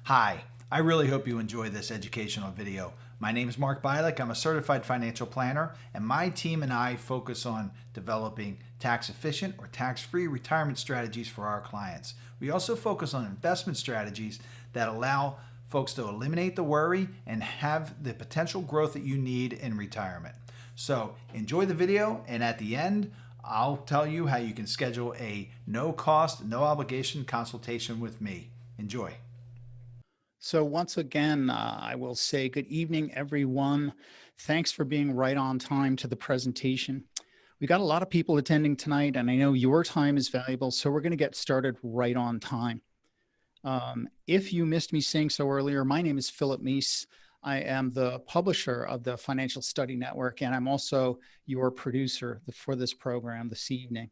Hi, I really hope you enjoy this educational video. My name is Mark Byelich. I'm a certified financial planner, and my team and I focus on developing tax efficient or tax free retirement strategies for our clients. We also focus on investment strategies that allow folks to eliminate the worry and have the potential growth that you need in retirement. So enjoy the video, and at the end, I'll tell you how you can schedule a no cost, no obligation consultation with me. Enjoy. So once again, I will say good evening, everyone. Thanks for being right on time to the presentation. We got a lot of people attending tonight, and I know your time is valuable, so we're going to get started right on time. If you missed me saying so earlier, my name is Philip Meese. I am the publisher of the Financial Study Network, and I'm also your producer for this program this evening.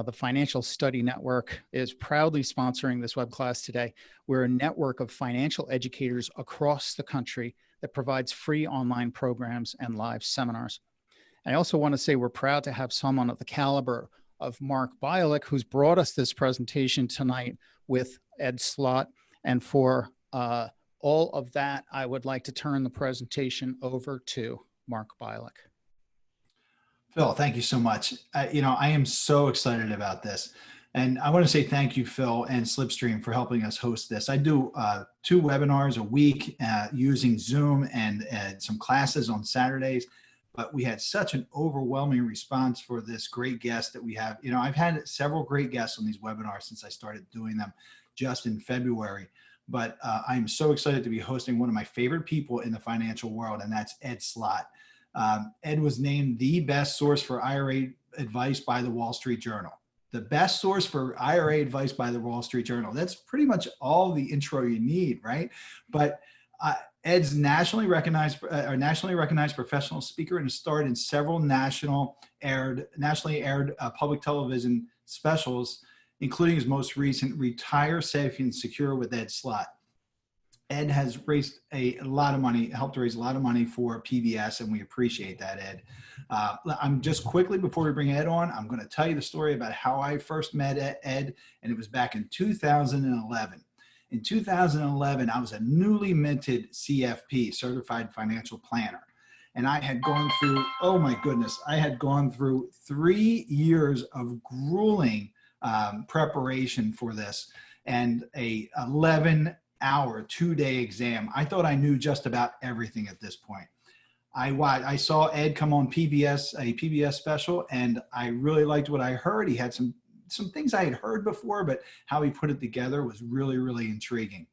The Financial Study Network is proudly sponsoring this web class today. We're a network of financial educators across the country that provides free online programs and live seminars. I also want to say we're proud to have someone of the caliber of Mark Byelich, who's brought us this presentation tonight with Ed Slott. And for all of that, I would like to turn the presentation over to Mark Byelich. Phil, thank you so much. I am so excited about this. And I want to say thank you, Phil and Slipstream, for helping us host this. I do 2 webinars a week using Zoom and some classes on Saturdays. But we had such an overwhelming response for this great guest that we have. I've had several great guests on these webinars since I started doing them just in February. But I'm so excited to be hosting one of my favorite people in the financial world, and that's Ed Slott. Ed was named the best source for IRA advice by the Wall Street Journal. The best source for IRA advice by the Wall Street Journal. That's pretty much all the intro you need, right? But Ed's nationally recognized professional speaker and has starred in several nationally aired public television specials, including his most recent Retire Safe and Secure with Ed Slott. Ed has raised a lot of money, helped raise a lot of money for PBS, and we appreciate that, Ed. I'm just quickly, before we bring Ed on, I'm going to tell you the story about how I first met Ed, and it was back in 2011. In 2011, I was a newly minted CFP, Certified Financial Planner. And I had gone through, oh my goodness, I had gone through 3 years of grueling preparation for this and a 11-hour, 2-day exam. I thought I knew just about everything at this point. I saw Ed come on PBS, a PBS special, and I really liked what I heard. He had some things I had heard before, but how he put it together was really, really intriguing.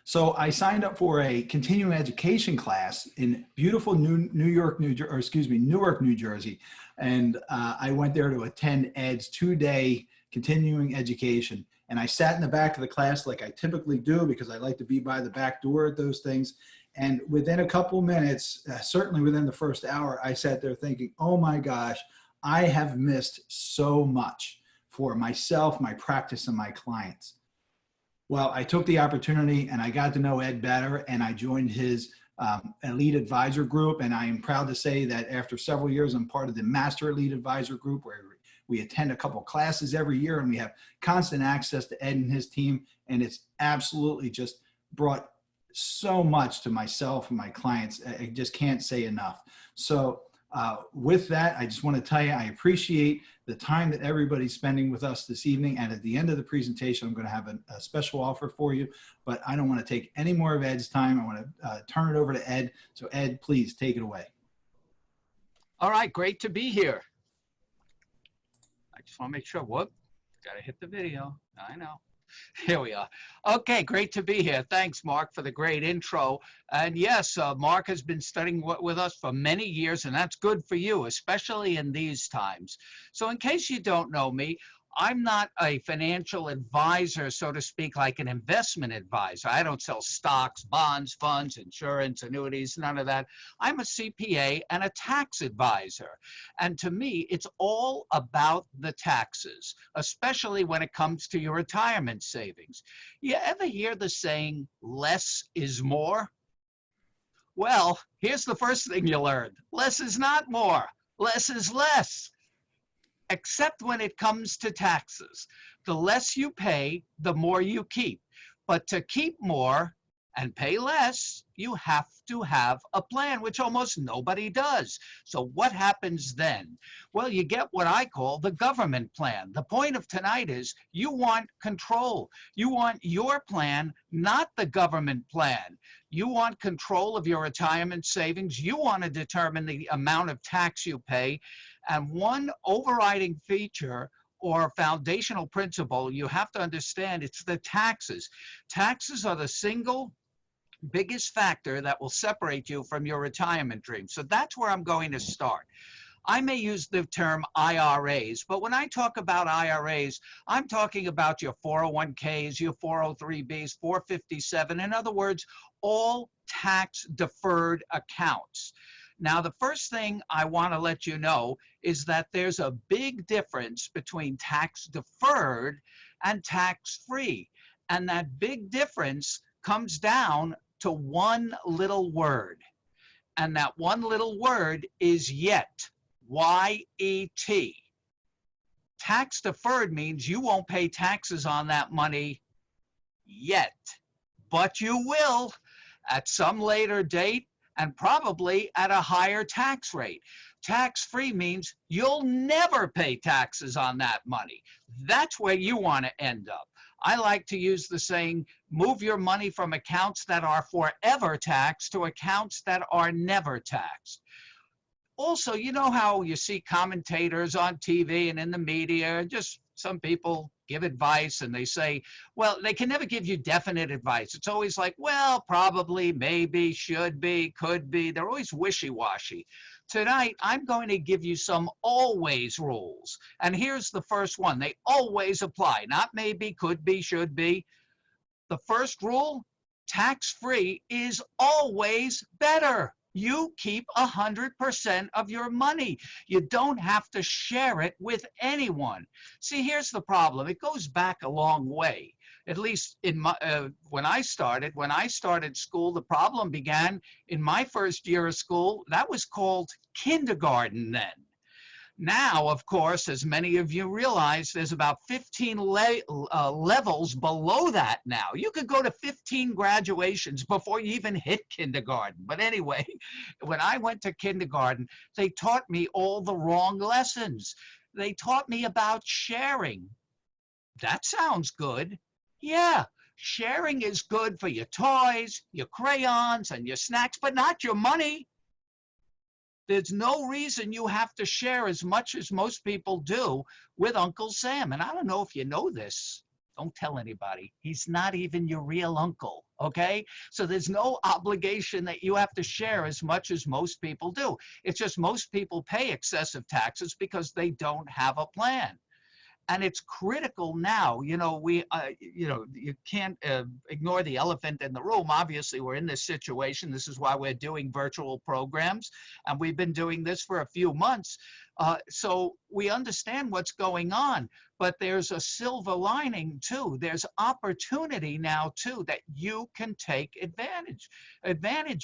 So I signed up for a continuing education class in beautiful Newark, New Jersey. And I went there to attend Ed's 2-day continuing education. And I sat in the back of the class like I typically do because I like to be by the back door at those things. And within a couple minutes, certainly within the first hour, I sat there thinking, oh my gosh, I have missed so much for myself, my practice, and my clients. Well, I took the opportunity and I got to know Ed better, and I joined his elite advisor group. And I am proud to say that after several years, I'm part of the master elite advisor group, where we attend a couple classes every year and we have constant access to Ed and his team. And it's absolutely just brought so much to myself and my clients. I just can't say enough. So with that, I just want to tell you, I appreciate the time that everybody's spending with us this evening. And at the end of the presentation, I'm going to have a special offer for you, but I don't want to take any more of Ed's time. I want to turn it over to Ed. So Ed, please take it away. All right, great to be here. I just want to make sure, got to hit the video. I know. Here we are. Okay, great to be here. Thanks, Mark, for the great intro. And yes, Mark has been studying with us for many years, and that's good for you, especially in these times. So in case you don't know me, I'm not a financial advisor, so to speak, like an investment advisor. I don't sell stocks, bonds, funds, insurance, annuities, none of that. I'm a CPA and a tax advisor. And to me, it's all about the taxes, especially when it comes to your retirement savings. You ever hear the saying, less is more? Well, here's the first thing you learn. Less is not more. Less is less. Except when it comes to taxes. The less you pay, the more you keep. But to keep more and pay less, you have to have a plan, which almost nobody does. So what happens then? Well, you get what I call the government plan. The point of tonight is you want control. You want your plan, not the government plan. You want control of your retirement savings. You want to determine the amount of tax you pay. And one overriding feature or foundational principle you have to understand, it's the taxes. Taxes are the single biggest factor that will separate you from your retirement dream. So that's where I'm going to start. I may use the term IRAs, but when I talk about IRAs, I'm talking about your 401ks, your 403bs, 457. In other words, all tax deferred accounts. Now, the first thing I want to let you know is that there's a big difference between tax deferred and tax free. And that big difference comes down to one little word. And that one little word is yet, Y-E-T. Tax deferred means you won't pay taxes on that money yet, but you will at some later date and probably at a higher tax rate. Tax-free means you'll never pay taxes on that money. That's where you want to end up. I like to use the saying, move your money from accounts that are forever taxed to accounts that are never taxed. Also, you know how you see commentators on TV and in the media, just some people give advice and they say, well, they can never give you definite advice. It's always like, well, probably, maybe, should be, could be. They're always wishy-washy. Tonight, I'm going to give you some always rules. And here's the first one. They always apply, not maybe, could be, should be. The first rule, tax-free is always better. You keep 100% of your money. You don't have to share it with anyone. See, here's the problem. It goes back a long way. At least in my, when I started school, the problem began in my first year of school. That was called kindergarten then. Now, of course, as many of you realize, there's about 15 levels below that now. You could go to 15 graduations before you even hit kindergarten. But anyway, when I went to kindergarten, they taught me all the wrong lessons. They taught me about sharing. That sounds good. Yeah, sharing is good for your toys, your crayons, and your snacks, but not your money. There's no reason you have to share as much as most people do with Uncle Sam. And I don't know if you know this. Don't tell anybody. He's not even your real uncle, okay? So there's no obligation that you have to share as much as most people do. It's just most people pay excessive taxes because they don't have a plan. And it's critical now. You know, you can't ignore the elephant in the room. Obviously, we're in this situation. This is why we're doing virtual programs. And we've been doing this for a few months. So we understand what's going on. But there's a silver lining, too. There's opportunity now, too, that you can take advantage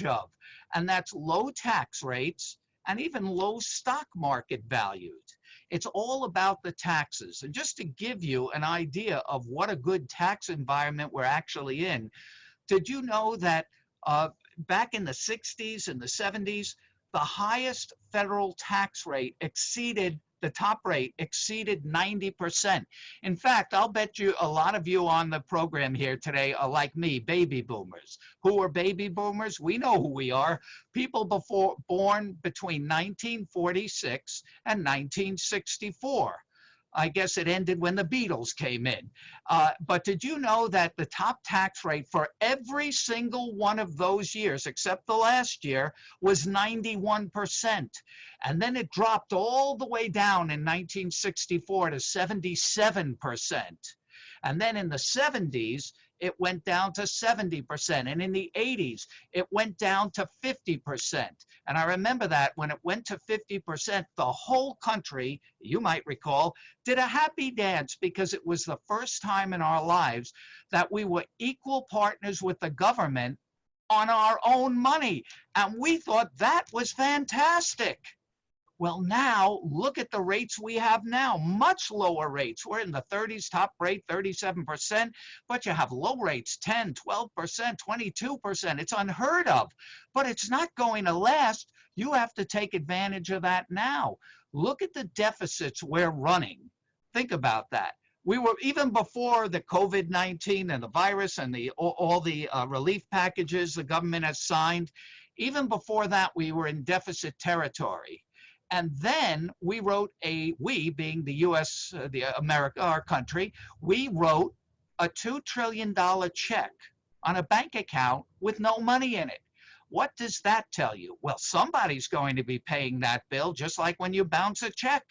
of. And that's low tax rates and even low stock market values. It's all about the taxes. And just to give you an idea of what a good tax environment we're actually in, did you know that back in the 60s and the 70s, the highest federal tax rate exceeded, the top rate exceeded 90%. In fact, I'll bet you a lot of you on the program here today are like me, baby boomers. Who are baby boomers? We know who we are. People born between 1946 and 1964. I guess it ended when the Beatles came in. But did you know that the top tax rate for every single one of those years, except the last year, was 91%? And then it dropped all the way down in 1964 to 77%. And then in the 70s, it went down to 70%. And in the 80s, it went down to 50%. And I remember that when it went to 50%, the whole country, you might recall, did a happy dance because it was the first time in our lives that we were equal partners with the government on our own money. And we thought that was fantastic. Well, now look at the rates we have now, much lower rates. We're in the 30s, top rate 37%, but you have low rates, 10, 12%, 22%. It's unheard of, but it's not going to last. You have to take advantage of that now. Look at the deficits we're running. Think about that. We were, even before the COVID-19 and the virus and all the relief packages the government has signed, even before that, we were in deficit territory. And then we wrote we being the US, America, our country, we wrote a $2 trillion check on a bank account with no money in it. What does that tell you? Well, somebody's going to be paying that bill, just like when you bounce a check.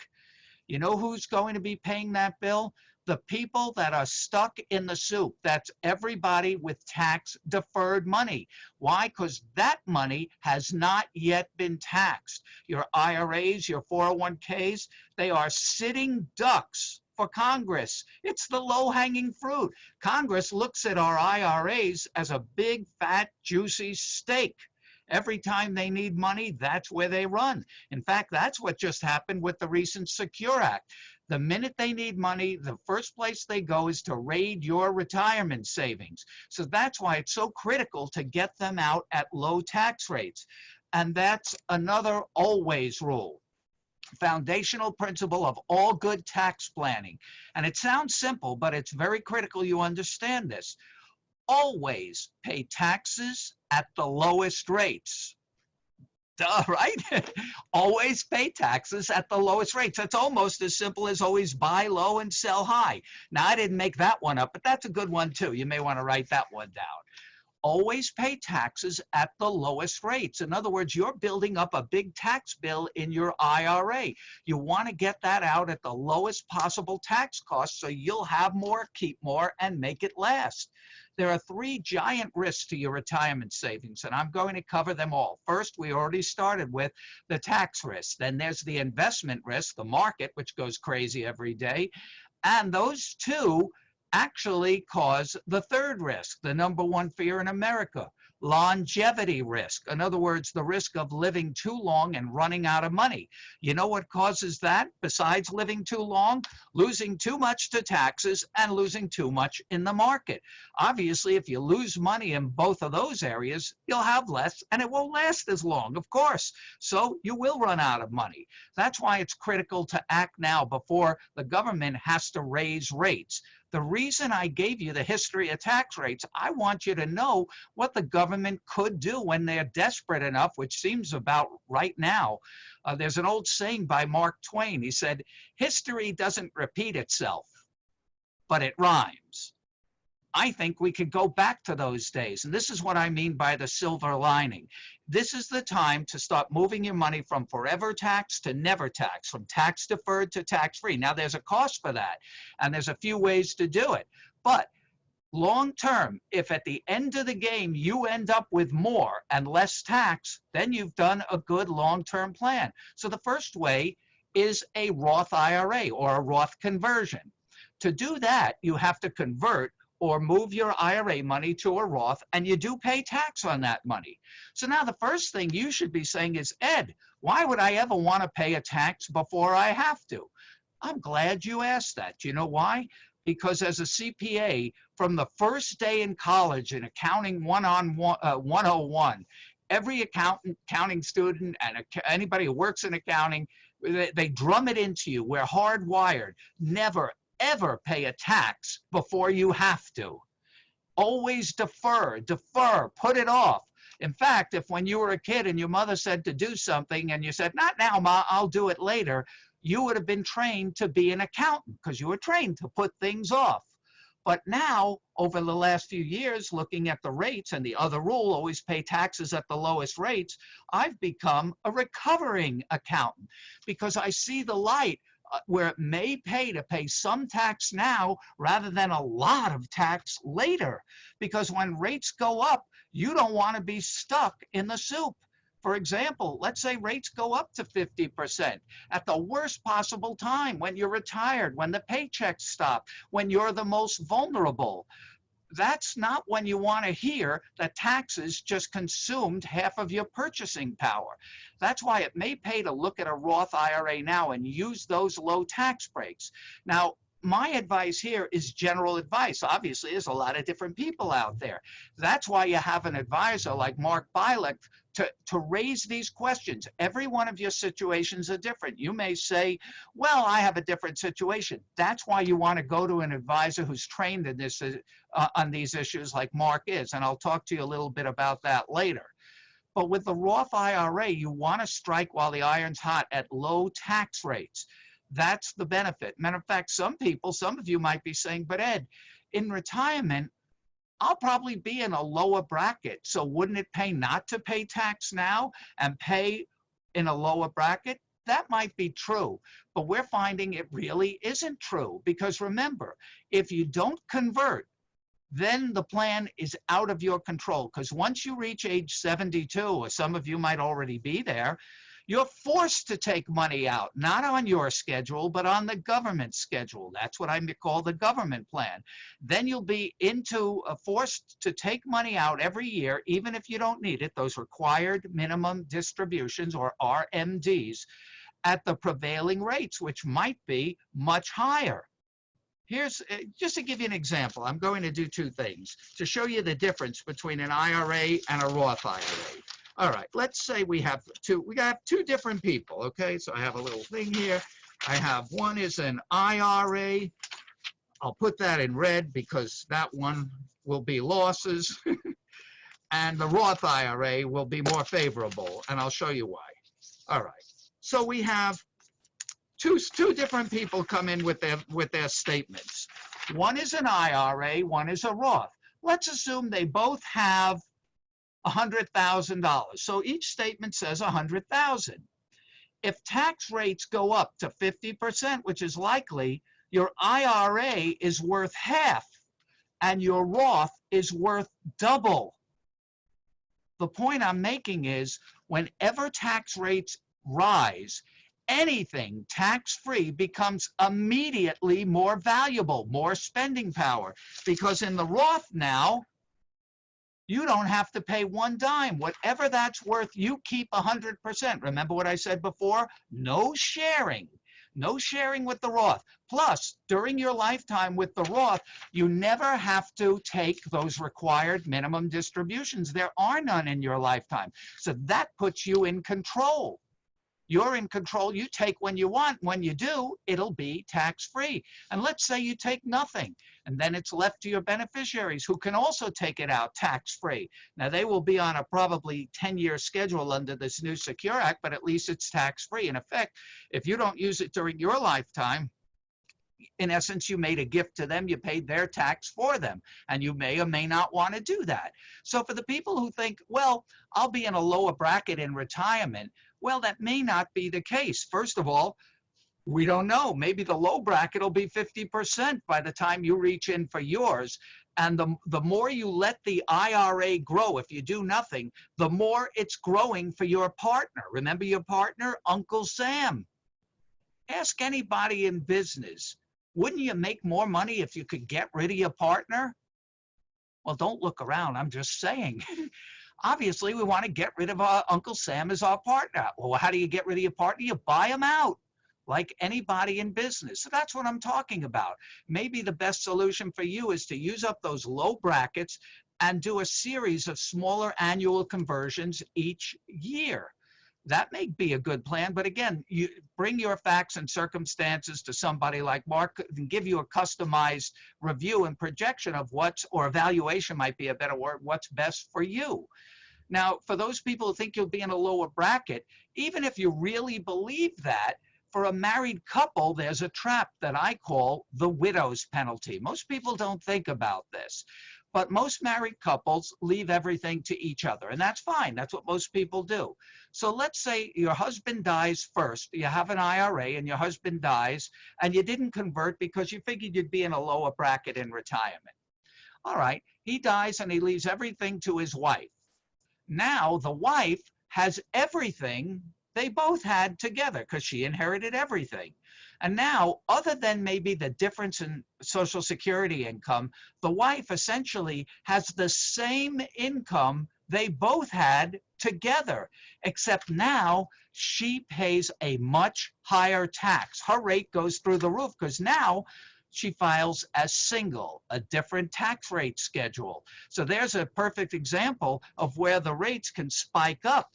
You know who's going to be paying that bill? The people that are stuck in the soup. That's everybody with tax deferred money. Why? Because that money has not yet been taxed. Your IRAs, your 401ks, they are sitting ducks for Congress. It's the low-hanging fruit. Congress looks at our IRAs as a big, fat, juicy steak. Every time they need money, that's where they run. In fact, that's what just happened with the recent Secure Act. The minute they need money, the first place they go is to raid your retirement savings. So that's why it's so critical to get them out at low tax rates. And that's another always rule. Foundational principle of all good tax planning. And it sounds simple, but it's very critical you understand this. Always pay taxes at the lowest rates. Duh, right? Always pay taxes at the lowest rates. That's almost as simple as always buy low and sell high. Now, I didn't make that one up, but that's a good one too. You may want to write that one down. Always pay taxes at the lowest rates. In other words, you're building up a big tax bill in your IRA. You want to get that out at the lowest possible tax cost so you'll have more, keep more, and make it last. There are 3 giant risks to your retirement savings, and I'm going to cover them all. First, we already started with the tax risk. Then there's the investment risk, the market, which goes crazy every day. And those 2 actually cause the 3rd risk, the #1 fear in America, longevity risk. In other words, the risk of living too long and running out of money. You know what causes that besides living too long? Losing too much to taxes and losing too much in the market. Obviously, if you lose money in both of those areas, you'll have less and it won't last as long, of course. So you will run out of money. That's why it's critical to act now before the government has to raise rates. The reason I gave you the history of tax rates, I want you to know what the government could do when they're desperate enough, which seems about right now. There's an old saying by Mark Twain. He said, history doesn't repeat itself, but it rhymes. I think we could go back to those days. And this is what I mean by the silver lining. This is the time to start moving your money from forever tax to never tax, from tax deferred to tax free. Now, there's a cost for that, and there's a few ways to do it. But long term, if at the end of the game you end up with more and less tax, then you've done a good long-term plan. So the first way is a Roth IRA or a Roth conversion. To do that, you have to convert or move your IRA money to a Roth, and you do pay tax on that money. So now the first thing you should be saying is, Ed, why would I ever want to pay a tax before I have to? I'm glad you asked that. Do you know why? Because as a CPA, from the first day in college in Accounting 101, every accounting student and anybody who works in accounting, they drum it into you. We're hardwired. Never, ever pay a tax before you have to. Always defer, put it off. In fact, if when you were a kid and your mother said to do something and you said, not now, Ma, I'll do it later, you would have been trained to be an accountant because you were trained to put things off. But now, over the last few years, looking at the rates and the other rule, always pay taxes at the lowest rates, I've become a recovering accountant because I see the light where it may pay to pay some tax now rather than a lot of tax later. Because when rates go up, you don't want to be stuck in the soup. For example, let's say rates go up to 50% at the worst possible time, when you're retired, when the paychecks stop, when you're the most vulnerable. that's not when you want to hear that taxes just consumed half of your purchasing power. That's why it may pay to look at a Roth IRA now and use those low tax breaks. Now, my advice here is general advice. Obviously, there's a lot of different people out there. That's why you have an advisor like Mark Byelich to raise these questions. Every one of your situations are different. You may say, well, I have a different situation. That's why you want to go to an advisor who's trained in this on these issues like Mark is, and I'll talk to you a little bit about that later. But with the Roth IRA, you want to strike while the iron's hot at low tax rates. That's the benefit. Matter of fact, some of you might be saying, but Ed, in retirement, I'll probably be in a lower bracket. So wouldn't it pay not to pay tax now and pay in a lower bracket? That might be true, but we're finding it really isn't true, because remember, if you don't convert, then the plan is out of your control, because once you reach age 72, or some of you might already be there, you're forced to take money out, not on your schedule, but on the government schedule. That's what I call the government plan. Then you'll be forced to take money out every year, even if you don't need it, those required minimum distributions, or RMDs, at the prevailing rates, which might be much higher. Here's, just to give you an example, I'm going to do two things to show you the difference between an IRA and a Roth IRA. All right, let's say we got two different people, okay? So I have a little thing here. I have one is an IRA. I'll put that in red because that one will be losses. And the Roth IRA will be more favorable, and I'll show you why. All right, so we have two different people come in with their statements. One is an IRA, one is a Roth. Let's assume they both have $100,000. So each statement says $100,000. If tax rates go up to 50%, which is likely, your IRA is worth half and your Roth is worth double. The point I'm making is, whenever tax rates rise, anything tax-free becomes immediately more valuable, more spending power, because in the Roth now, you don't have to pay one dime. Whatever that's worth, you keep 100%. Remember what I said before? No sharing. No sharing with the Roth. Plus, during your lifetime with the Roth, you never have to take those required minimum distributions. There are none in your lifetime. So that puts you in control. You're in control. You take when you want. When you do, it'll be tax-free. And let's say you take nothing, and then it's left to your beneficiaries, who can also take it out tax-free. Now, they will be on a probably 10-year schedule under this new Secure Act, but at least it's tax-free. In effect, if you don't use it during your lifetime, in essence, you made a gift to them, you paid their tax for them, and you may or may not want to do that. So for the people who think, well, I'll be in a lower bracket in retirement, well, that may not be the case. First of all, we don't know. Maybe the low bracket will be 50% by the time you reach in for yours. And the more you let the IRA grow, if you do nothing, the more it's growing for your partner. Remember your partner, Uncle Sam. Ask anybody in business, wouldn't you make more money if you could get rid of your partner? Well, don't look around. I'm just saying. Obviously, we want to get rid of our Uncle Sam as our partner. Well, how do you get rid of your partner? You buy him out, like anybody in business. So that's what I'm talking about. Maybe the best solution for you is to use up those low brackets and do a series of smaller annual conversions each year. That may be a good plan, but again, you bring your facts and circumstances to somebody like Mark and give you a customized review and projection of or evaluation might be a better word, what's best for you. Now, for those people who think you'll be in a lower bracket, even if you really believe that, for a married couple, there's a trap that I call the widow's penalty. Most people don't think about this. But most married couples leave everything to each other, and that's fine. That's what most people do. So let's say your husband dies first. You have an IRA and your husband dies, and you didn't convert because you figured you'd be in a lower bracket in retirement. All right, he dies and he leaves everything to his wife. Now the wife has everything they both had together because she inherited everything. And now, other than maybe the difference in Social Security income, the wife essentially has the same income they both had together, except now she pays a much higher tax. Her rate goes through the roof because now she files as single, a different tax rate schedule. So there's a perfect example of where the rates can spike up.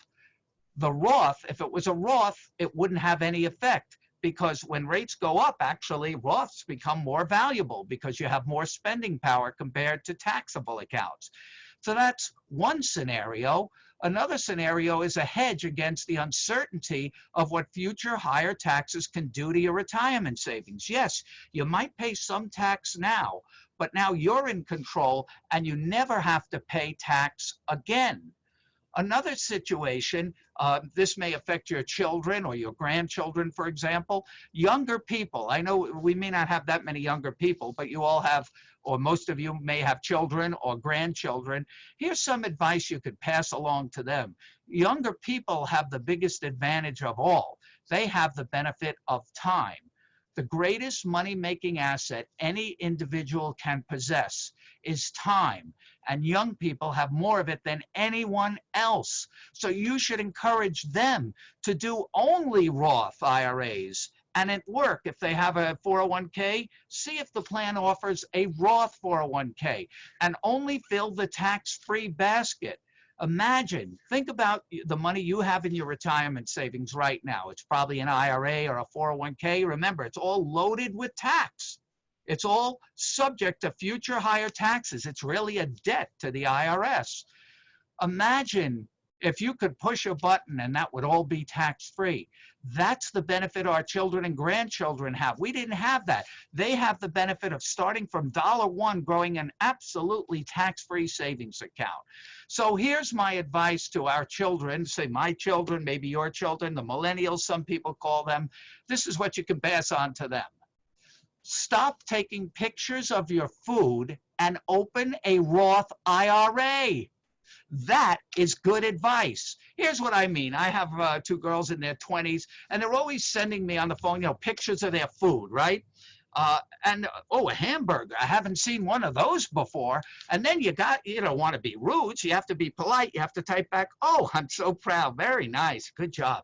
The Roth, if it was a Roth, it wouldn't have any effect, because when rates go up, actually Roths become more valuable because you have more spending power compared to taxable accounts. So that's one scenario. Another scenario is a hedge against the uncertainty of what future higher taxes can do to your retirement savings. Yes, you might pay some tax now, but now you're in control and you never have to pay tax again. Another situation, this may affect your children or your grandchildren, for example. Younger people, I know we may not have that many younger people, but you all have, or most of you may have children or grandchildren. Here's some advice you could pass along to them. Younger people have the biggest advantage of all. They have the benefit of time. The greatest money-making asset any individual can possess is time, and young people have more of it than anyone else. So you should encourage them to do only Roth IRAs. And at work, if they have a 401k, see if the plan offers a Roth 401k, and only fill the tax-free basket. Imagine, think about the money you have in your retirement savings right now. It's probably an IRA or a 401k. Remember, it's all loaded with tax. It's all subject to future higher taxes. It's really a debt to the IRS. Imagine if you could push a button and that would all be tax-free. That's the benefit our children and grandchildren have. We didn't have that. They have the benefit of starting from $1 growing an absolutely tax-free savings account. So here's my advice to our children, say my children, maybe your children, the millennials, some people call them. This is what you can pass on to them. Stop taking pictures of your food and open a Roth IRA. That is good advice. Here's what I mean. I have two girls in their 20s, and they're always sending me on the phone, pictures of their food, right? Oh, a hamburger. I haven't seen one of those before. And then you don't want to be rude, so you have to be polite. You have to type back, oh, I'm so proud. Very nice. Good job.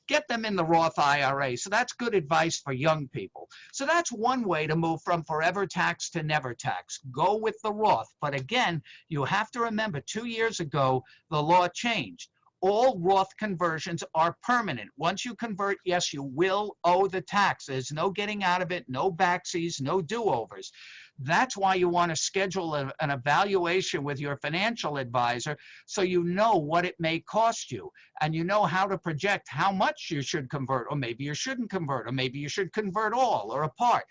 Get them in the Roth IRA. So that's good advice for young people. So that's one way to move from forever tax to never tax. Go with the Roth. But again, you have to remember 2 years ago, the law changed. All Roth conversions are permanent. Once you convert, yes, you will owe the tax. There's no getting out of it, no backsies, no do-overs. That's why you want to schedule an evaluation with your financial advisor so you know what it may cost you, and you know how to project how much you should convert, or maybe you shouldn't convert, or maybe you should convert all or a part.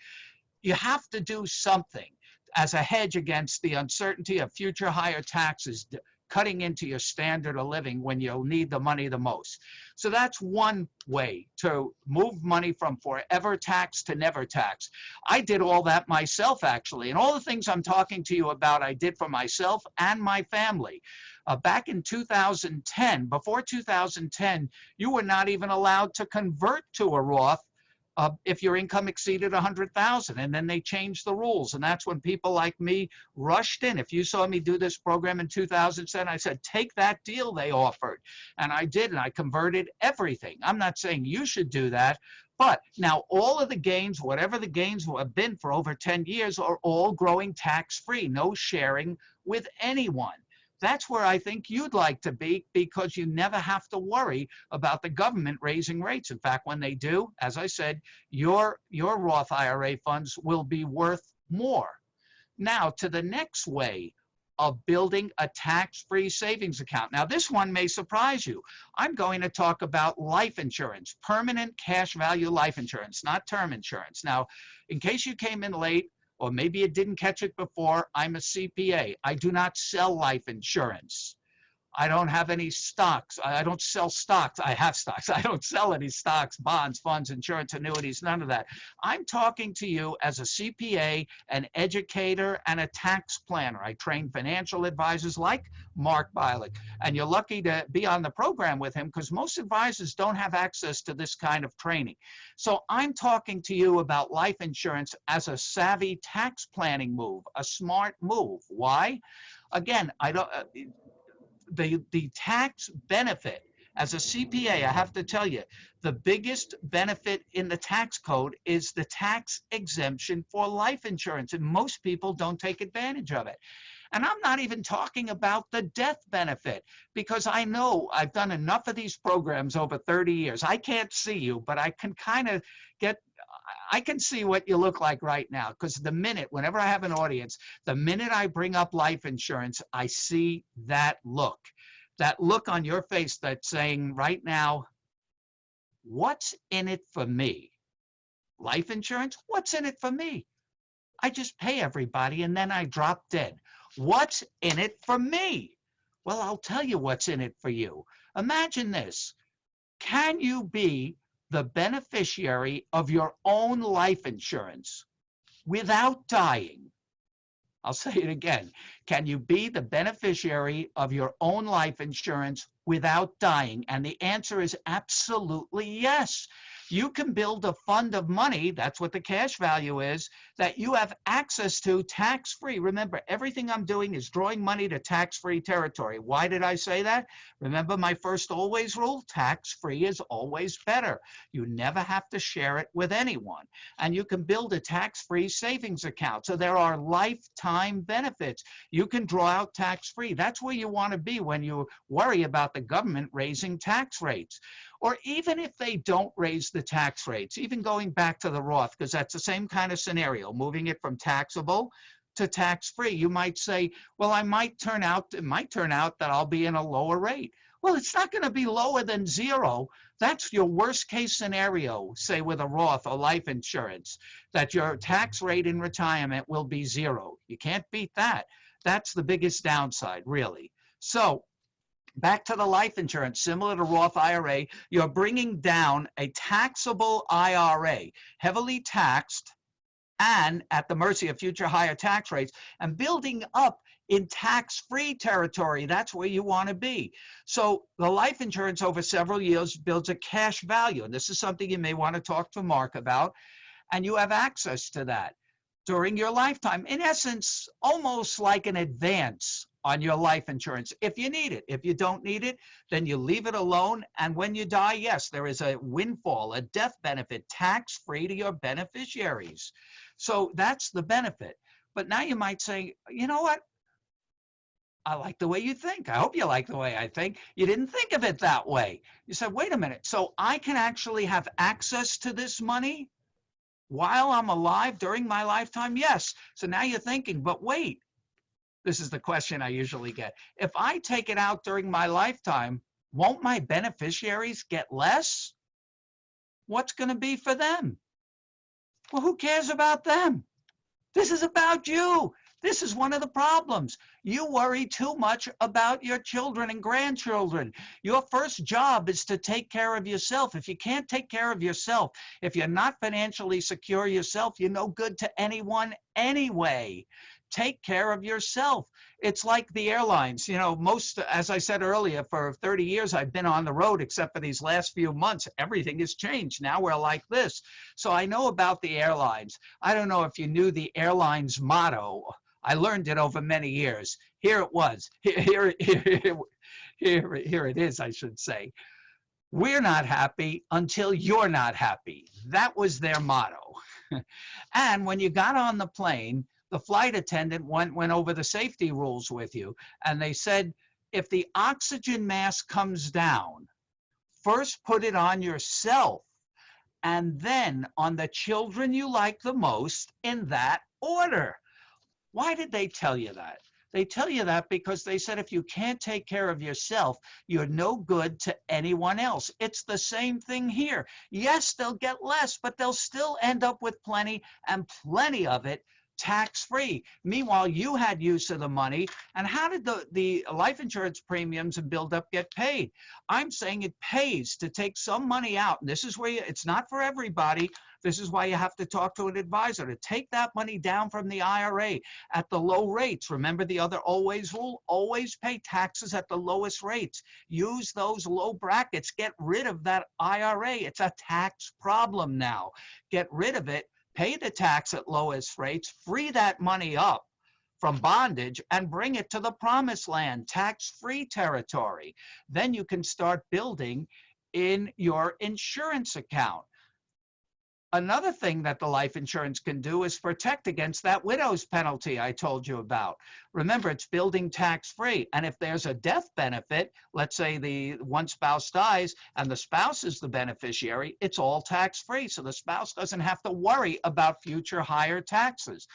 You have to do something as a hedge against the uncertainty of future higher taxes cutting into your standard of living when you'll need the money the most. So that's one way to move money from forever tax to never tax. I did all that myself, actually, and all the things I'm talking to you about, I did for myself and my family. Back in 2010, before 2010, you were not even allowed to convert to a Roth if your income exceeded 100,000, and then they changed the rules, and that's when people like me rushed in. If you saw me do this program in 2007, I said, take that deal they offered, and I did, and I converted everything. I'm not saying you should do that, but now all of the gains, whatever the gains have been for over 10 years, are all growing tax-free, no sharing with anyone. That's where I think you'd like to be, because you never have to worry about the government raising rates. In fact, when they do, as I said, your Roth IRA funds will be worth more. Now, to the next way of building a tax-free savings account. Now, this one may surprise you. I'm going to talk about life insurance, permanent cash value life insurance, not term insurance. Now, in case you came in late, or maybe you didn't catch it before, I'm a CPA. I do not sell life insurance. I don't have any stocks. I don't sell stocks. I have stocks. I don't sell any stocks, bonds, funds, insurance, annuities, none of that. I'm talking to you as a CPA, an educator, and a tax planner. I train financial advisors like Mark Byelich, and you're lucky to be on the program with him because most advisors don't have access to this kind of training. So I'm talking to you about life insurance as a savvy tax planning move, a smart move. Why? Again, the tax benefit as a CPA, I have to tell you, the biggest benefit in the tax code is the tax exemption for life insurance, and most people don't take advantage of it. And I'm not even talking about the death benefit, because I know I've done enough of these programs over 30 years. I can't see you, but I can kind of I can see what you look like right now, because whenever I have an audience, the minute I bring up life insurance, I see that look on your face that's saying right now, what's in it for me? Life insurance, what's in it for me? I just pay everybody and then I drop dead. What's in it for me? Well, I'll tell you what's in it for you. Imagine this. Can you be the beneficiary of your own life insurance without dying? I'll say it again. Can you be the beneficiary of your own life insurance without dying? And the answer is absolutely yes. You can build a fund of money, that's what the cash value is, that you have access to tax-free. Remember, everything I'm doing is drawing money to tax-free territory. Why did I say that? Remember my first always rule? Tax-free is always better. You never have to share it with anyone. And you can build a tax-free savings account. So there are lifetime benefits. You can draw out tax-free. That's where you want to be when you worry about the government raising tax rates. Or even if they don't raise the tax rates, even going back to the Roth, because that's the same kind of scenario, moving it from taxable to tax-free. You might say, well, it might turn out that I'll be in a lower rate. Well, it's not going to be lower than zero. That's your worst case scenario, say with a Roth or life insurance, that your tax rate in retirement will be zero. You can't beat that. That's the biggest downside, really. So back to the life insurance, similar to Roth IRA, you're bringing down a taxable IRA, heavily taxed and at the mercy of future higher tax rates, and building up in tax-free territory. That's where you want to be. So the life insurance over several years builds a cash value, and this is something you may want to talk to Mark about, and you have access to that during your lifetime. In essence, almost like an advance on your life insurance if you need it. If you don't need it, then you leave it alone. And when you die, yes, there is a windfall, a death benefit, tax-free to your beneficiaries. So that's the benefit. But now you might say, you know what? I like the way you think. I hope you like the way I think. You didn't think of it that way. You said, wait a minute. So I can actually have access to this money while I'm alive during my lifetime? Yes. So now you're thinking, but wait. This is the question I usually get. If I take it out during my lifetime, won't my beneficiaries get less? What's going to be for them? Well, who cares about them? This is about you. This is one of the problems. You worry too much about your children and grandchildren. Your first job is to take care of yourself. If you can't take care of yourself, if you're not financially secure yourself, you're no good to anyone anyway. Take care of yourself. It's like the airlines. You know, as I said earlier, for 30 years, I've been on the road, except for these last few months. Everything has changed. Now we're like this. So I know about the airlines. I don't know if you knew the airlines motto. I learned it over many years. Here it was. Here it is, I should say. We're not happy until you're not happy. That was their motto. And when you got on the plane, the flight attendant went over the safety rules with you, and they said, if the oxygen mask comes down, first put it on yourself, and then on the children you like the most, in that order. Why did they tell you that? They tell you that because they said if you can't take care of yourself, you're no good to anyone else. It's the same thing here. Yes, they'll get less, but they'll still end up with plenty, and plenty of it, tax-free. Meanwhile, you had use of the money. And how did the life insurance premiums and buildup get paid? I'm saying it pays to take some money out. And this is where it's not for everybody. This is why you have to talk to an advisor to take that money down from the IRA at the low rates. Remember the other always rule? Always pay taxes at the lowest rates. Use those low brackets. Get rid of that IRA. It's a tax problem now. Get rid of it. Pay the tax at lowest rates. Free that money up from bondage and bring it to the promised land, tax-free territory. Then you can start building in your insurance account. Another thing that the life insurance can do is protect against that widow's penalty I told you about. Remember, it's building tax-free. And if there's a death benefit, let's say the one spouse dies and the spouse is the beneficiary, it's all tax-free. So the spouse doesn't have to worry about future higher taxes.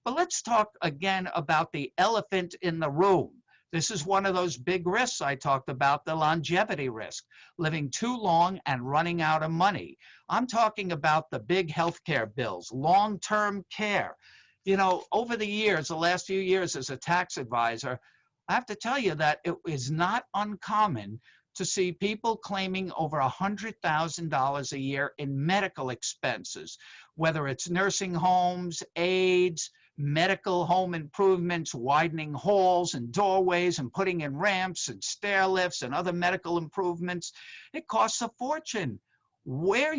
But let's talk again about the elephant in the room. This is one of those big risks I talked about, the longevity risk, living too long and running out of money. I'm talking about the big healthcare bills, long-term care. You know, over the years, the last few years as a tax advisor, I have to tell you that it is not uncommon to see people claiming over $100,000 a year in medical expenses, whether it's nursing homes, aids, medical home improvements, widening halls and doorways and putting in ramps and stair lifts and other medical improvements. It costs a fortune. Where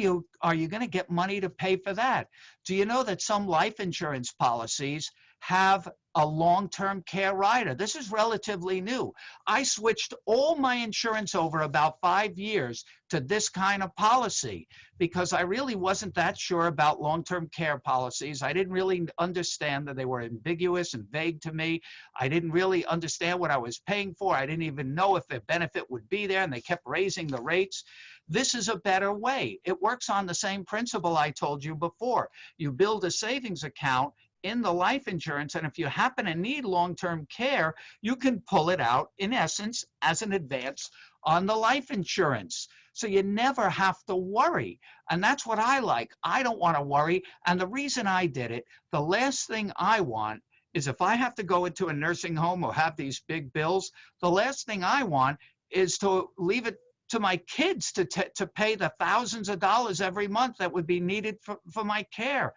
are you going to get money to pay for that? Do you know that some life insurance policies have a long-term care rider? This is relatively new. I switched all my insurance over about 5 years to this kind of policy because I really wasn't that sure about long-term care policies. I didn't really understand that they were ambiguous and vague to me. I didn't really understand what I was paying for. I didn't even know if the benefit would be there, and they kept raising the rates. This is a better way. It works on the same principle I told you before. You build a savings account in the life insurance, and if you happen to need long-term care, you can pull it out, in essence, as an advance on the life insurance. So you never have to worry. And that's what I like. I don't want to worry. And the reason I did it, the last thing I want is if I have to go into a nursing home or have these big bills, the last thing I want is to leave it to my kids to pay the thousands of dollars every month that would be needed for my care.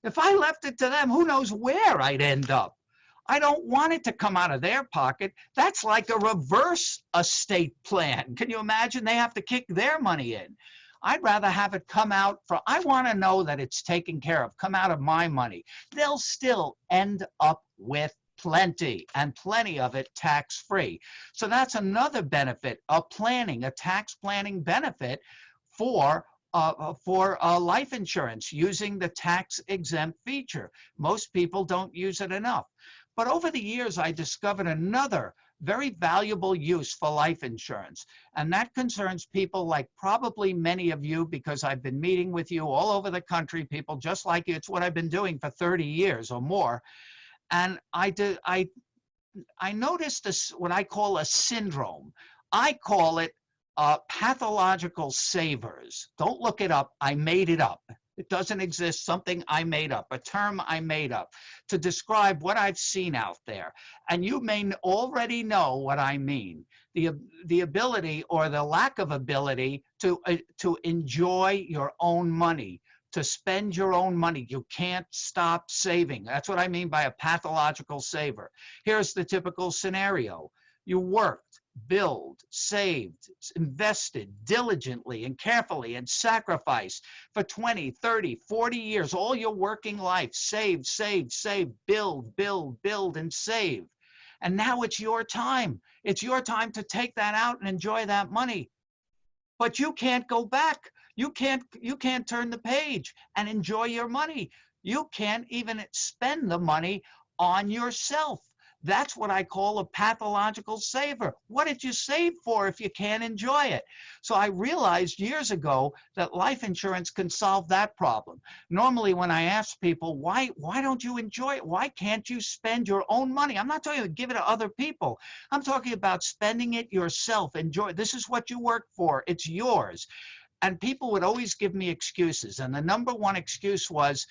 If I left it to them, who knows where I'd end up? I don't want it to come out of their pocket. That's like a reverse estate plan. Can you imagine? They have to kick their money in. I'd rather have it come out I want to know that it's taken care of, come out of my money. They'll still end up with plenty, and plenty of it tax-free. So that's another benefit of planning, a tax planning benefit for life insurance, using the tax-exempt feature. Most people don't use it enough. But over the years, I discovered another very valuable use for life insurance, and that concerns people like probably many of you, because I've been meeting with you all over the country, people just like you. It's what I've been doing for 30 years or more. And I noticed this, what I call a syndrome. I call it pathological savers. Don't look it up. I made it up. It doesn't exist. Something I made up, a term I made up to describe what I've seen out there. And you may already know what I mean. The ability or the lack of ability to enjoy your own money, to spend your own money. You can't stop saving. That's what I mean by a pathological saver. Here's the typical scenario. You worked, build, saved, invested diligently and carefully and sacrificed for 20, 30, 40 years, all your working life. Save, save, save, build, build, build, and save. And now it's your time. It's your time to take that out and enjoy that money. But you can't go back. You can't turn the page and enjoy your money. You can't even spend the money on yourself. That's what I call a pathological saver. What did you save for if you can't enjoy it? So I realized years ago that life insurance can solve that problem. Normally when I ask people, why don't you enjoy it? Why can't you spend your own money? I'm not talking about give it to other people. I'm talking about spending it yourself. Enjoy. This is what you work for. It's yours. And people would always give me excuses. And the number one excuse was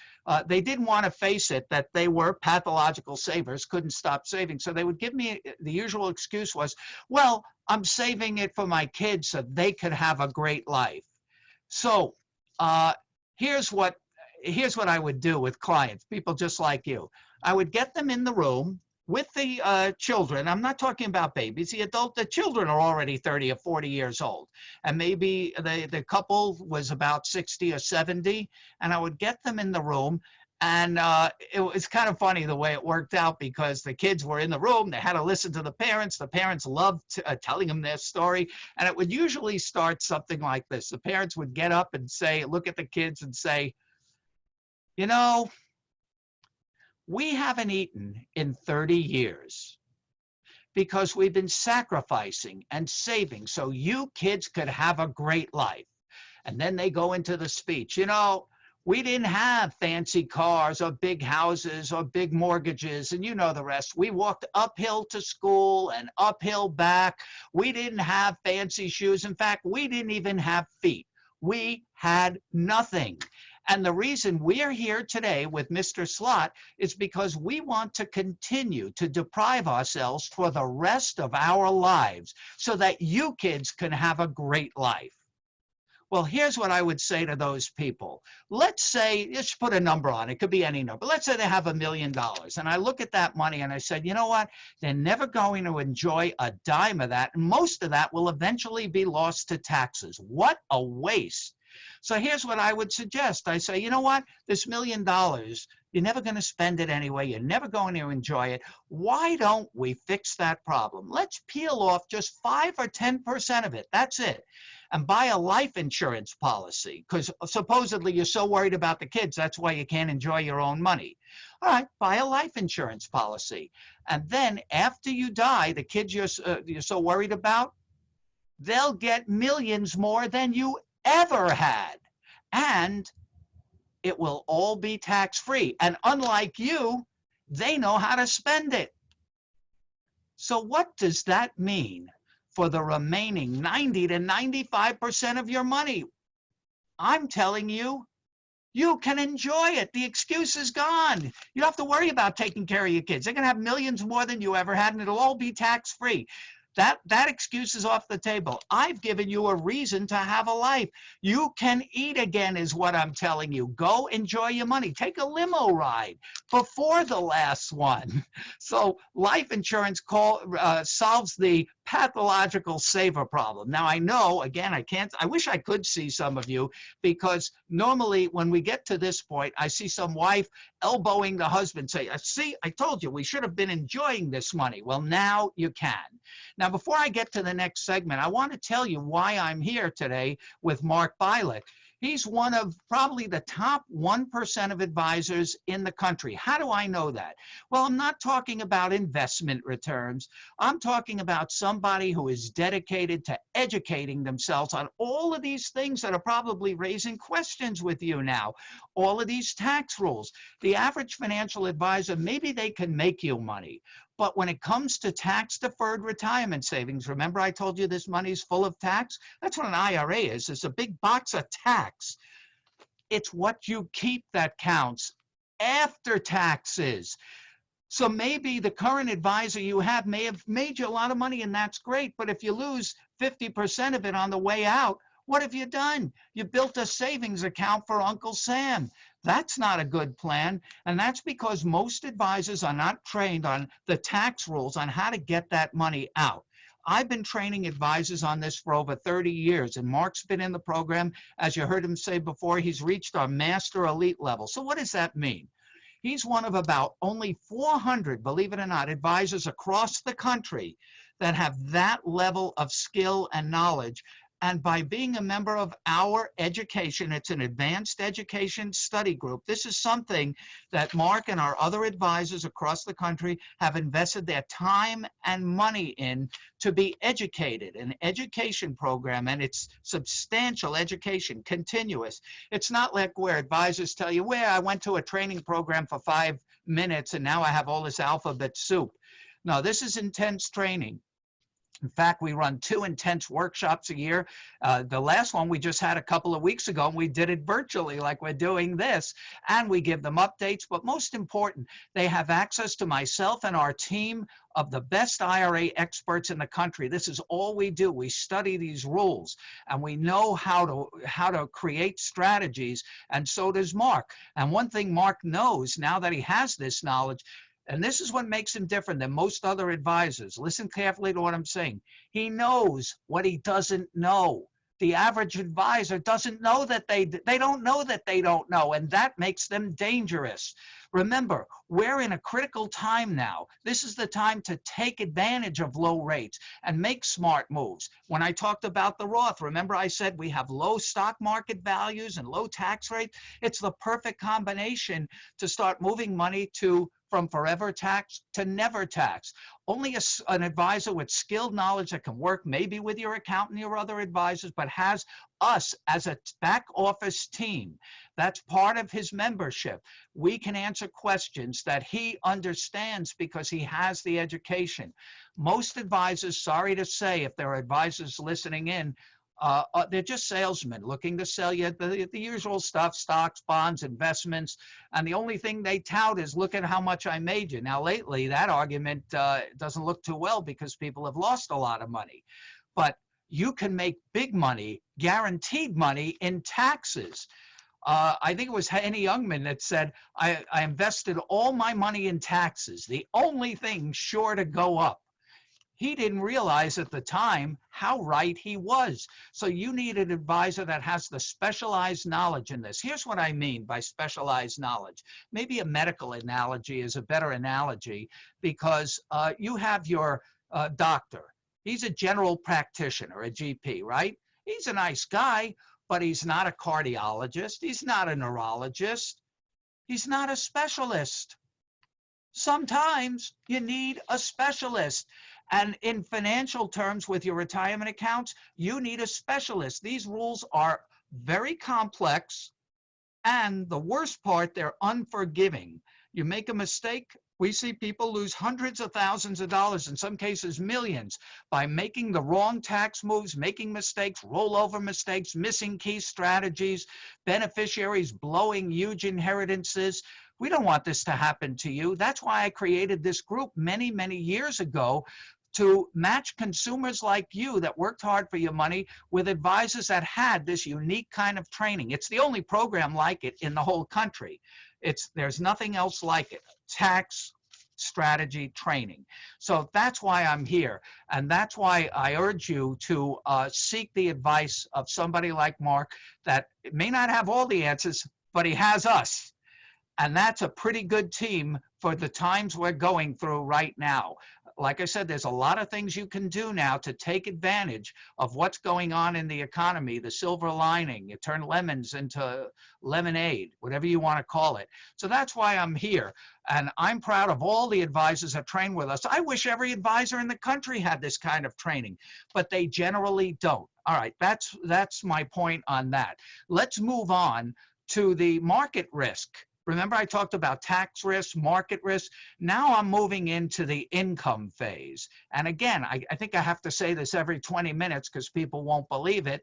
they didn't want to face it, that they were pathological savers, couldn't stop saving. So they would give me, the usual excuse was, well, I'm saving it for my kids so they could have a great life. So here's what I would do with clients, people just like you. I would get them in the room with the children. I'm not talking about babies. The children are already 30 or 40 years old. And maybe the couple was about 60 or 70. And I would get them in the room. And it was kind of funny the way it worked out, because the kids were in the room. They had to listen to the parents. The parents loved telling them their story. And it would usually start something like this. The parents would get up and say, look at the kids and say, you know, we haven't eaten in 30 years because we've been sacrificing and saving so you kids could have a great life. And then they go into the speech. You know, we didn't have fancy cars or big houses or big mortgages, and you know the rest. We walked uphill to school and uphill back. We didn't have fancy shoes. In fact, we didn't even have feet. We had nothing. And the reason we are here today with Mr. Slott is because we want to continue to deprive ourselves for the rest of our lives so that you kids can have a great life. Well, here's what I would say to those people. Let's say, let's put a number on it. It could be any number. Let's say they have $1 million. And I look at that money and I said, you know what? They're never going to enjoy a dime of that. And most of that will eventually be lost to taxes. What a waste. So here's what I would suggest. I say, you know what? This $1 million, you're never going to spend it anyway. You're never going to enjoy it. Why don't we fix that problem? Let's peel off just 5 or 10% of it. That's it. And buy a life insurance policy, because supposedly you're so worried about the kids. That's why you can't enjoy your own money. All right, buy a life insurance policy. And then after you die, the kids you're so worried about, they'll get millions more than you ever had. And it will all be tax-free. And unlike you, they know how to spend it. So what does that mean for the remaining 90 to 95% of your money? I'm telling you, you can enjoy it. The excuse is gone. You don't have to worry about taking care of your kids. They're going to have millions more than you ever had, and it'll all be tax-free. That excuse is off the table. I've given you a reason to have a life. You can eat again is what I'm telling you. Go enjoy your money. Take a limo ride before the last one. So life insurance solves the pathological saver problem. Now I know, again, I wish I could see some of you, because normally when we get to this point, I see some wife elbowing the husband, say, see, I told you we should have been enjoying this money. Well, now you can. Now, before I get to the next segment, I want to tell you why I'm here today with Mark Byelich. He's one of probably the top 1% of advisors in the country. How do I know that? Well, I'm not talking about investment returns. I'm talking about somebody who is dedicated to educating themselves on all of these things that are probably raising questions with you now. All of these tax rules. The average financial advisor, maybe they can make you money. But when it comes to tax-deferred retirement savings, remember I told you this money is full of tax? That's what an IRA is. It's a big box of tax. It's what you keep that counts after taxes. So maybe the current advisor you have may have made you a lot of money, and that's great. But if you lose 50% of it on the way out, what have you done? You built a savings account for Uncle Sam. That's not a good plan. And that's because most advisors are not trained on the tax rules on how to get that money out. I've been training advisors on this for over 30 years, and Mark's been in the program. As you heard him say before, he's reached our master elite level. So what does that mean? He's one of about only 400, believe it or not, advisors across the country that have that level of skill and knowledge. And by being a member of our education, it's an advanced education study group. This is something that Mark and our other advisors across the country have invested their time and money in to be educated, an education program, and it's substantial education, continuous. It's not like where advisors tell you, well, I went to a training program for 5 minutes and now I have all this alphabet soup. No, this is intense training. In fact, we run 2 intense workshops a year. The last one we just had a couple of weeks ago, and we did it virtually like we're doing this, and we give them updates. But most important, they have access to myself and our team of the best IRA experts in the country. This is all we do. We study these rules, and we know how to create strategies, and so does Mark. And one thing Mark knows now that he has this knowledge, and this is what makes him different than most other advisors. Listen carefully to what I'm saying. He knows what he doesn't know. The average advisor doesn't know that they don't know that they don't know, and that makes them dangerous. Remember, we're in a critical time now. This is the time to take advantage of low rates and make smart moves. When I talked about the Roth, remember I said we have low stock market values and low tax rates? It's the perfect combination to start moving money from forever tax to never tax. Only an advisor with skilled knowledge that can work maybe with your accountant, your other advisors, but has us as a back office team. That's part of his membership. We can answer questions that he understands because he has the education. Most advisors, sorry to say, if there are advisors listening in, they're just salesmen looking to sell you the usual stuff, stocks, bonds, investments. And the only thing they tout is, look at how much I made you. Now, lately, that argument doesn't look too well because people have lost a lot of money. But you can make big money, guaranteed money in taxes. I think it was Henny Youngman that said, I invested all my money in taxes, the only thing sure to go up. He didn't realize at the time how right he was. So you need an advisor that has the specialized knowledge in this. Here's what I mean by specialized knowledge. Maybe a medical analogy is a better analogy, because you have your doctor. He's a general practitioner, a GP, right? He's a nice guy, but he's not a cardiologist. He's not a neurologist. He's not a specialist. Sometimes you need a specialist. And in financial terms, with your retirement accounts, you need a specialist. These rules are very complex, and the worst part, they're unforgiving. You make a mistake, we see people lose hundreds of thousands of dollars, in some cases millions, by making the wrong tax moves, making mistakes, rollover mistakes, missing key strategies, beneficiaries blowing huge inheritances. We don't want this to happen to you. That's why I created this group many, many years ago, to match consumers like you that worked hard for your money with advisors that had this unique kind of training. It's the only program like it in the whole country. There's nothing else like it. Tax strategy training. So that's why I'm here. And that's why I urge you to seek the advice of somebody like Mark that may not have all the answers, but he has us. And that's a pretty good team for the times we're going through right now. Like I said, there's a lot of things you can do now to take advantage of what's going on in the economy, the silver lining. You turn lemons into lemonade, whatever you want to call it. So that's why I'm here. And I'm proud of all the advisors that train with us. I wish every advisor in the country had this kind of training, but they generally don't. All right, that's my point on that. Let's move on to the market risk. Remember, I talked about tax risk, market risk. Now I'm moving into the income phase. And again, I think I have to say this every 20 minutes because people won't believe it.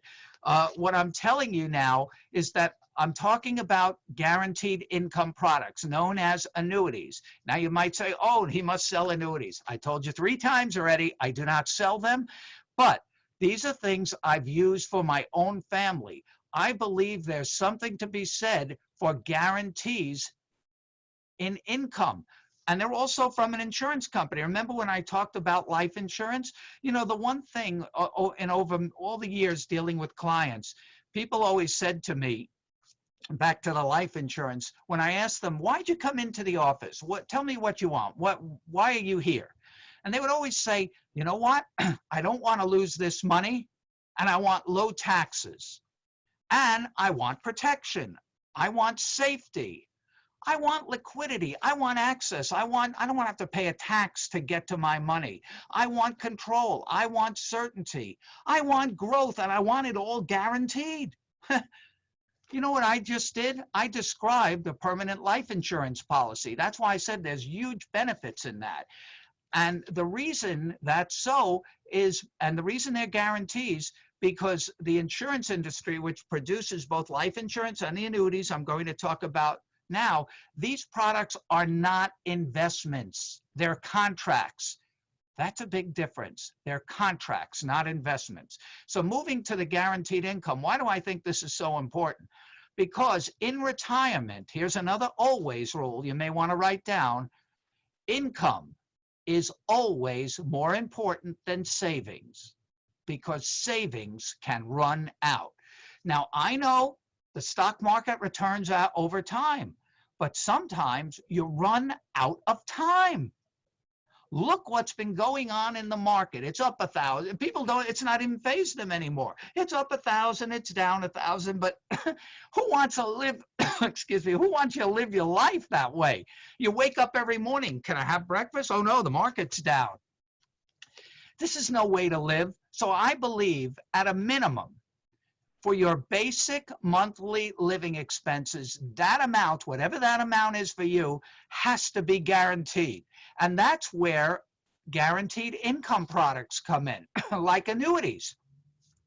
What I'm telling you now is that I'm talking about guaranteed income products known as annuities. Now you might say, oh, he must sell annuities. I told you 3 times already, I do not sell them, but these are things I've used for my own family. I believe there's something to be said for guarantees in income. And they're also from an insurance company. Remember when I talked about life insurance? You know, the one thing, and over all the years dealing with clients, people always said to me, back to the life insurance, when I asked them, why'd you come into the office? Tell me what you want. Why are you here? And they would always say, you know what? I don't want to lose this money, and I want low taxes. And I want protection. I want safety. I want liquidity. I want access. I don't want to have to pay a tax to get to my money. I want control. I want certainty. I want growth, and I want it all guaranteed. You know what I just did? I described a permanent life insurance policy. That's why I said there's huge benefits in that. And the reason that's so is, and the reason they're guarantees, because the insurance industry, which produces both life insurance and the annuities I'm going to talk about now, these products are not investments, they're contracts. That's a big difference. They're contracts, not investments. So moving to the guaranteed income, why do I think this is so important? Because in retirement, here's another always rule you may want to write down: income is always more important than savings, because savings can run out. Now, I know the stock market returns out over time, but sometimes you run out of time. Look what's been going on in the market. It's up 1,000. People don't, it's not even phased them anymore. It's up 1,000, it's down 1,000, but who wants to live, excuse me, who wants you to live your life that way? You wake up every morning, can I have breakfast? Oh no, the market's down. This is no way to live. So I believe at a minimum, for your basic monthly living expenses, that amount, whatever that amount is for you, has to be guaranteed. And that's where guaranteed income products come in, like annuities.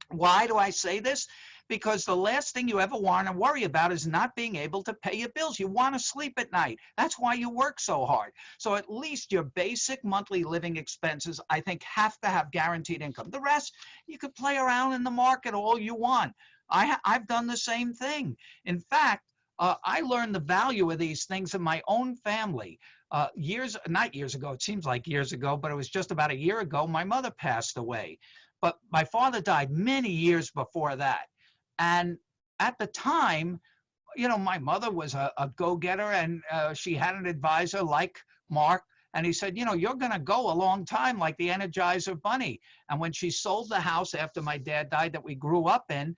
Why do I say this? Because the last thing you ever want to worry about is not being able to pay your bills. You want to sleep at night. That's why you work so hard. So at least your basic monthly living expenses, I think, have to have guaranteed income. The rest, you could play around in the market all you want. I've done the same thing. In fact, I learned the value of these things in my own family. Not years ago, it seems like years ago, but it was just about a year ago, my mother passed away. But my father died many years before that. And at the time, you know, my mother was a go-getter, and she had an advisor like Mark. And he said, you know, you're going to go a long time like the Energizer Bunny. And when she sold the house after my dad died that we grew up in,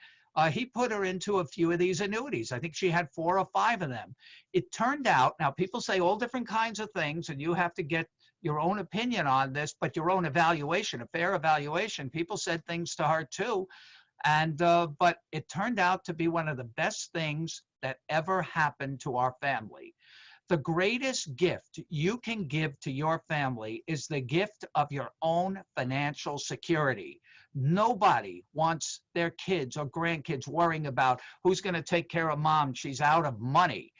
he put her into a few of these annuities. I think she had 4 or 5 of them. It turned out, now people say all different kinds of things, and you have to get your own opinion on this, but your own evaluation, a fair evaluation. People said things to her too. And but it turned out to be one of the best things that ever happened to our family. The greatest gift you can give to your family is the gift of your own financial security. Nobody wants their kids or grandkids worrying about who's going to take care of mom. She's out of money.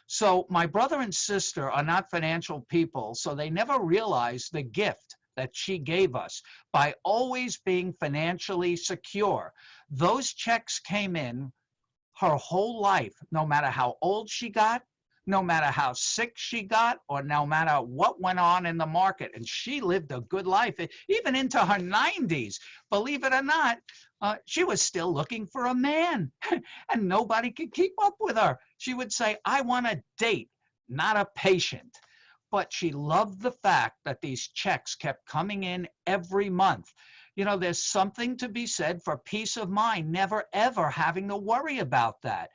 So my brother and sister are not financial people, so they never realized the gift that she gave us by always being financially secure. Those checks came in her whole life, no matter how old she got, no matter how sick she got, or no matter what went on in the market. And she lived a good life, even into her 90s. Believe it or not, she was still looking for a man, and nobody could keep up with her. She would say, I want a date, not a patient. But she loved the fact that these checks kept coming in every month. You know, there's something to be said for peace of mind, never ever having to worry about that.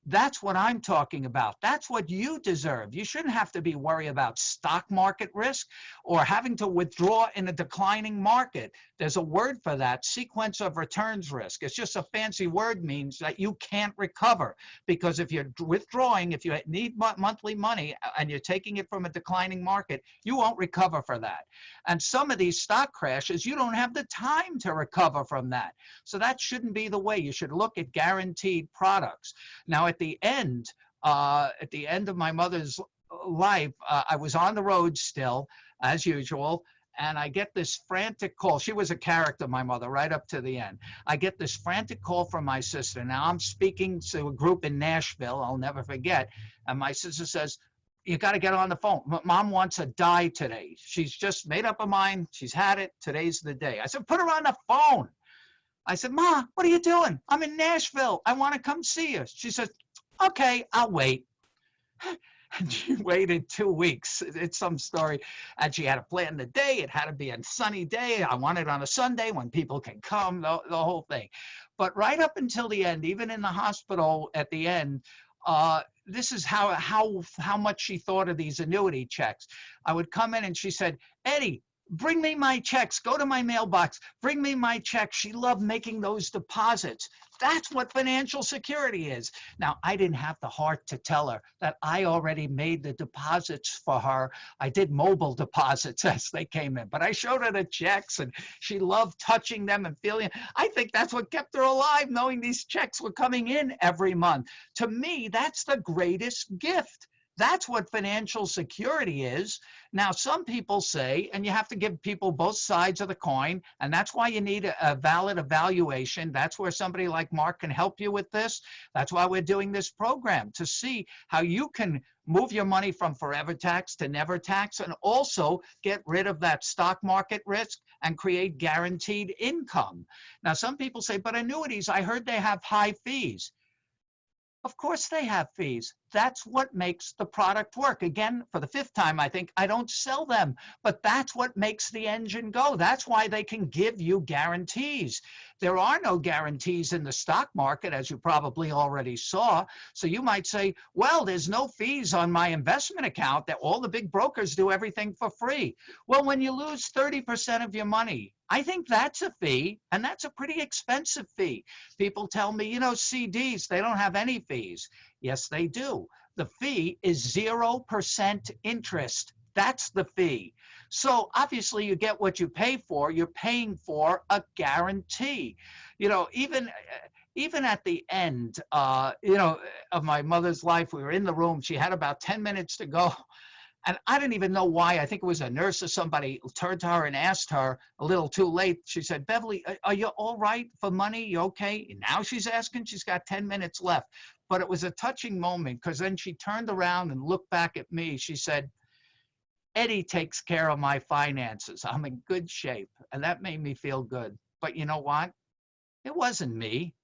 That's what I'm talking about. That's what you deserve. You shouldn't have to be worried about stock market risk or having to withdraw in a declining market. There's a word for that, sequence of returns risk. It's just a fancy word, means that you can't recover, because if you're withdrawing, if you need monthly money and you're taking it from a declining market, you won't recover for that. And some of these stock crashes, you don't have the time to recover from that. So that shouldn't be the way. You should look at guaranteed products. Now, at the end of my mother's life, I was on the road still, as usual, and I get this frantic call. She was a character, my mother, right up to the end. I get this frantic call from my sister. Now, I'm speaking to a group in Nashville, I'll never forget, and my sister says, you got to get on the phone. Mom wants to die today. She's just made up her mind. She's had it. Today's the day. I said, put her on the phone. I said, Ma, what are you doing? I'm in Nashville. I want to come see you. She says, okay, I'll wait. And she waited 2 weeks. It's some story. And she had to plan the day. It had to be a sunny day. I want it on a Sunday when people can come, the whole thing. But right up until the end, even in the hospital at the end, this is how much she thought of these annuity checks. I would come in and she said, Eddie, Bring me my checks. Go to my mailbox. Bring me my checks. She loved making those deposits. That's what financial security is. Now, I didn't have the heart to tell her that I already made the deposits for her. I did mobile deposits as they came in, but I showed her the checks and she loved touching them and feeling. I think that's what kept her alive, knowing these checks were coming in every month. To me, that's the greatest gift. That's what financial security is. Now, some people say, and you have to give people both sides of the coin, and that's why you need a valid evaluation. That's where somebody like Mark can help you with this. That's why we're doing this program, to see how you can move your money from forever tax to never tax, and also get rid of that stock market risk and create guaranteed income. Now, some people say, but annuities, I heard they have high fees. Of course they have fees. That's what makes the product work. Again, for the fifth time, I think, I don't sell them, but that's what makes the engine go. That's why they can give you guarantees. There are no guarantees in the stock market, as you probably already saw. So you might say, well, there's no fees on my investment account, that all the big brokers do everything for free. Well, when you lose 30% of your money, I think that's a fee, and that's a pretty expensive fee. People tell me, you know, CDs, they don't have any fees. Yes, they do. The fee is 0% interest. That's the fee. So obviously you get what you pay for. You're paying for a guarantee. You know, even at the end, you know, of my mother's life, we were in the room. She had about 10 minutes to go. And I didn't even know why. I think it was a nurse or somebody turned to her and asked her a little too late. She said, Beverly, are you all right for money? You okay? And now she's asking, she's got 10 minutes left. But it was a touching moment, because then she turned around and looked back at me. She said, Eddie takes care of my finances. I'm in good shape. And that made me feel good. But you know what? It wasn't me.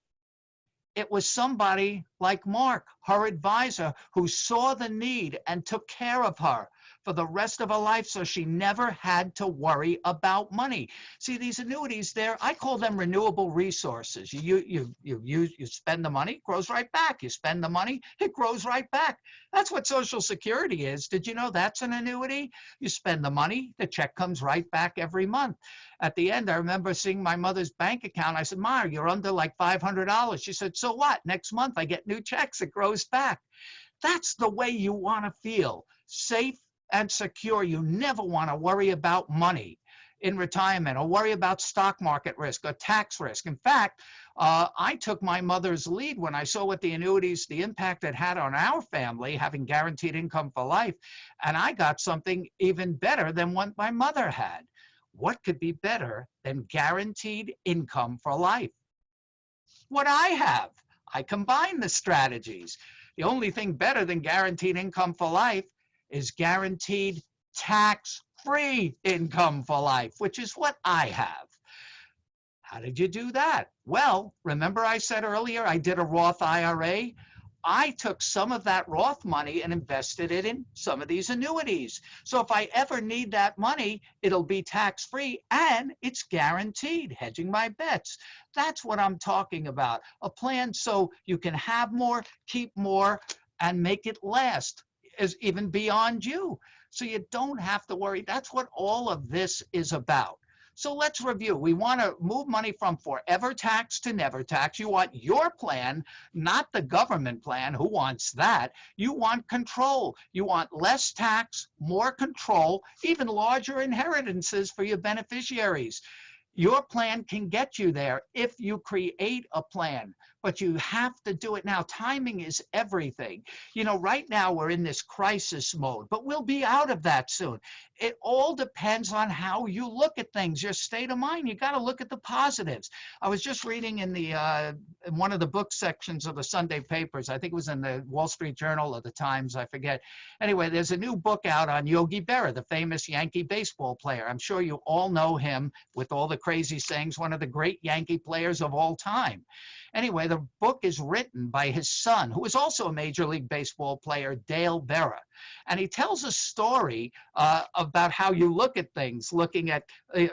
It was somebody like Mark, her advisor, who saw the need and took care of her for the rest of her life, so she never had to worry about money. See, these annuities, I call them renewable resources. You spend the money, it grows right back. You spend the money, it grows right back. That's what Social Security is. Did you know that's an annuity? You spend the money, the check comes right back every month. At the end, I remember seeing my mother's bank account. I said, Ma, you're under like $500. She said, so what? Next month I get new checks. It grows back. That's the way you want to feel. Safe and secure. You never want to worry about money in retirement, or worry about stock market risk or tax risk. In fact, I took my mother's lead when I saw what the annuities, the impact it had on our family, having guaranteed income for life. And I got something even better than what my mother had. What could be better than guaranteed income for life? What I have. I combine the strategies. The only thing better than guaranteed income for life is guaranteed tax-free income for life, which is what I have. How did you do that? Well, remember I said earlier I did a Roth IRA? I took some of that Roth money and invested it in some of these annuities. So if I ever need that money, it'll be tax-free and it's guaranteed, hedging my bets. That's what I'm talking about. A plan so you can have more, keep more, and make it last, is even beyond you. So you don't have to worry. That's what all of this is about. So let's review. We want to move money from forever tax to never tax. You want your plan, not the government plan. Who wants that? You want control. You want less tax, more control, even larger inheritances for your beneficiaries. Your plan can get you there if you create a plan, but you have to do it now. Timing is everything. You know, right now we're in this crisis mode, but we'll be out of that soon. It all depends on how you look at things, your state of mind. You got to look at the positives. I was just reading in in one of the book sections of the Sunday papers. I think it was in the Wall Street Journal or the Times, I forget. Anyway, there's a new book out on Yogi Berra, the famous Yankee baseball player. I'm sure you all know him with all the crazy sayings, one of the great Yankee players of all time. Anyway, the book is written by his son, who is also a Major League Baseball player, Dale Berra. And he tells a story about how you look at things, looking at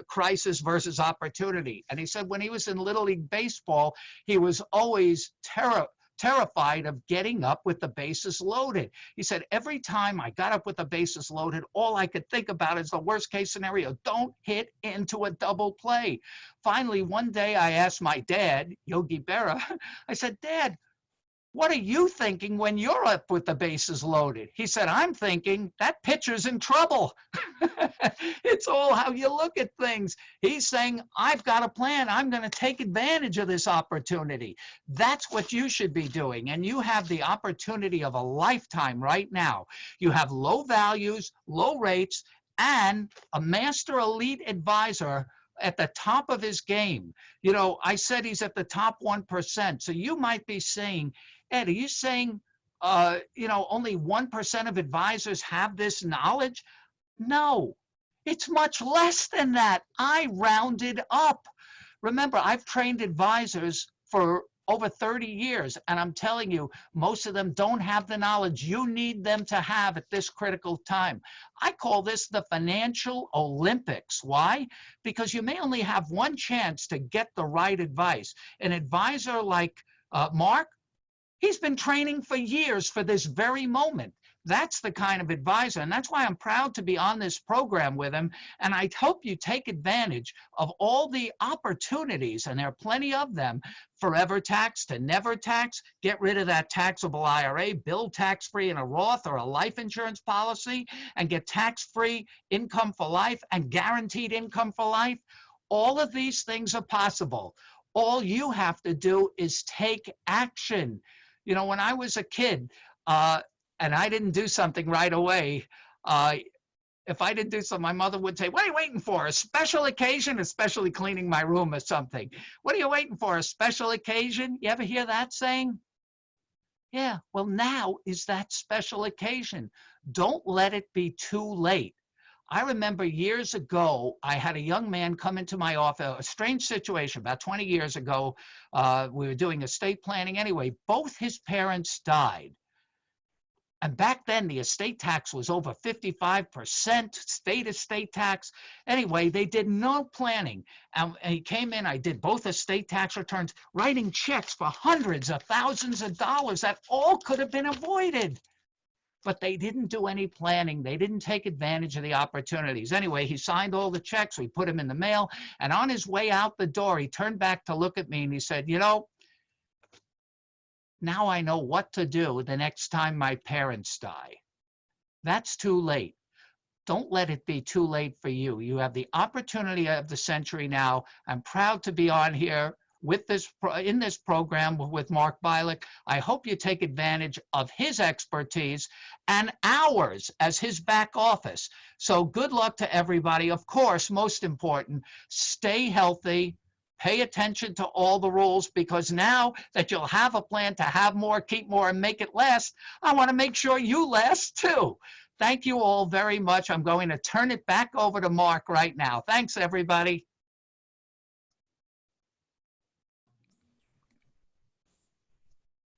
crisis versus opportunity. And he said when he was in Little League Baseball, he was always terrified of getting up with the bases loaded. He said, every time I got up with the bases loaded, all I could think about is the worst case scenario. Don't hit into a double play. Finally, one day I asked my dad, Yogi Berra, I said, Dad, what are you thinking when you're up with the bases loaded? He said, I'm thinking that pitcher's in trouble. It's all how you look at things. He's saying, I've got a plan. I'm going to take advantage of this opportunity. That's what you should be doing. And you have the opportunity of a lifetime right now. You have low values, low rates, and a master elite advisor at the top of his game. You know, I said he's at the top 1%. So you might be saying, Ed, are you saying, only 1% of advisors have this knowledge? No, it's much less than that. I rounded up. Remember, I've trained advisors for over 30 years, and I'm telling you, most of them don't have the knowledge you need them to have at this critical time. I call this the financial Olympics. Why? Because you may only have one chance to get the right advice. An advisor like Mark, he's been training for years for this very moment. That's the kind of advisor, and that's why I'm proud to be on this program with him. And I hope you take advantage of all the opportunities, and there are plenty of them. Forever tax to never tax, get rid of that taxable IRA, build tax-free in a Roth or a life insurance policy, and get tax-free income for life and guaranteed income for life. All of these things are possible. All you have to do is take action. You know, when I was a kid, and I didn't do something right away, if I didn't do something, my mother would say, what are you waiting for? A special occasion? Especially cleaning my room or something. What are you waiting for? A special occasion? You ever hear that saying? Yeah, well, now is that special occasion. Don't let it be too late. I remember years ago, I had a young man come into my office, a strange situation, about 20 years ago. We were doing estate planning anyway. Both his parents died. And back then, the estate tax was over 55%, state estate tax. Anyway, they did no planning. And he came in, I did both estate tax returns, writing checks for hundreds of thousands of dollars that all could have been avoided. But they didn't do any planning. They didn't take advantage of the opportunities. Anyway, he signed all the checks. We put him in the mail. And on his way out the door, he turned back to look at me and he said, you know, now I know what to do the next time my parents die. That's too late. Don't let it be too late for you. You have the opportunity of the century now. I'm proud to be on here with this in this program with Mark Byelich. I hope you take advantage of his expertise and ours as his back office. So good luck to everybody. Of course, most important, stay healthy. Pay attention to all the rules, because now that you'll have a plan to have more, keep more, and make it last, I want to make sure you last too. Thank you all very much. I'm going to turn it back over to Mark right now. Thanks, everybody.